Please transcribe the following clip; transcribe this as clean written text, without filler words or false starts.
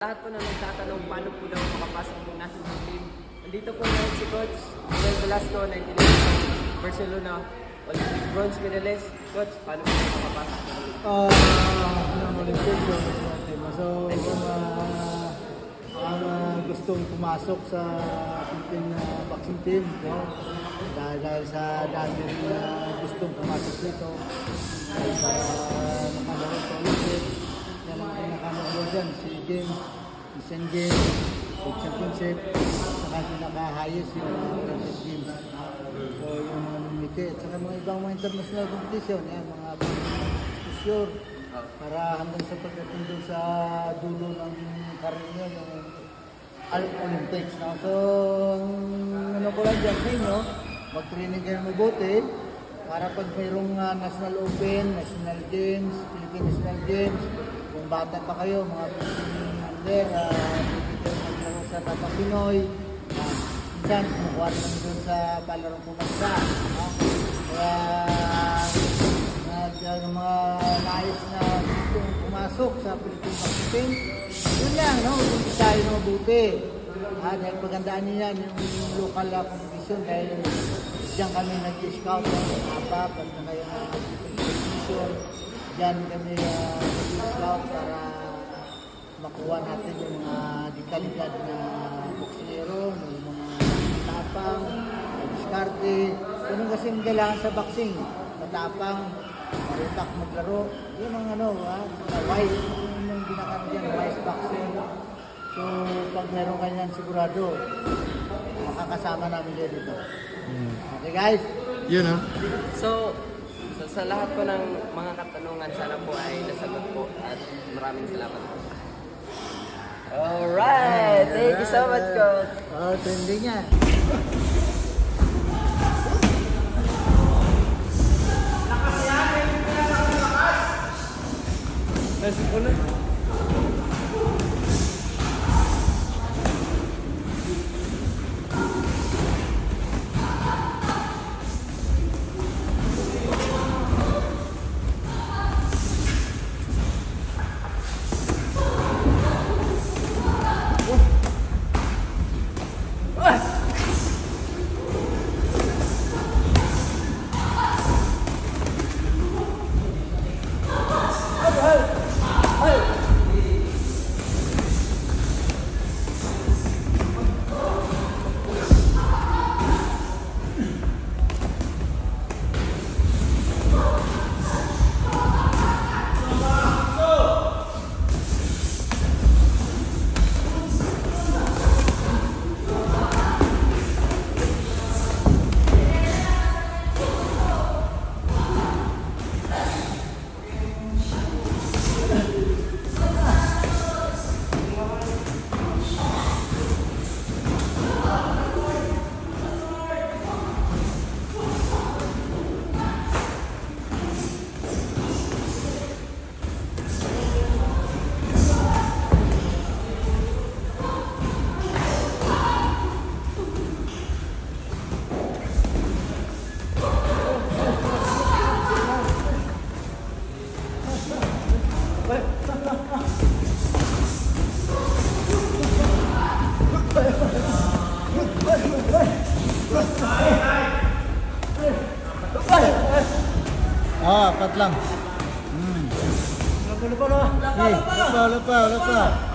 Lahat po na nagtatanong paano po daw makapasok ng national team. Nandito po ngayon si Coach Noel Velasco, 1986, Barcelona, Olympic bronze medalist. Coach, paano po daw makapasok? Ng Olympic national team. So, gustong pumasok sa Philippine boxing team, no? Dahil sa dami rin gustong pumasok dito para nakalaro sa Olympics. Yan ang pinaka-magulo dyan, SEA Games, Asian Games, World Championship, saka pinaka-highest yung Olympic Games. So yung mga lumiti, at saka mga ibang mga international competition, yan, mga competition, para hanggang sa pagdating dun sa dulo ng karir yung Olympics. No? So, ano ko lang dyan sa inyo, mag-training kayo mabuti para pag mayroong National Open, National Games, Philippine National Games, kung bata pa kayo, mga under, bibigyan maglaro sa Tapang Pinoy, minsan, kumukuha naman doon sa palarong pumansa. No? Kaya, mga nais na gustong pumasok sa Philippine Boxing Team, yun lang, no? Mag-umpisa tayo na mabuti. Dahil pagandaan niyo yan, yung local competition, dahil diyan kami nag-scout ng APAP at saka yung competition. Diyan kami nag-scout para makuha natin yung mga dekalidad na boksero, yung mga matapang, diskarte. Ganun kasi yung kailangan sa boxing. Matapang, marutak maglaro. Yun ang wise. Yung ginakano dyan, wise boxing. So, pag meron kanyan sigurado, makakasama namin dito. Okay guys? Yun ha? So, sa lahat po ng mga katanungan, sana po ay nasagot po at maraming salamat po. Alright! Thank you so much, Coach! Trending yan. Nasa po na. Apat lang. Lupa.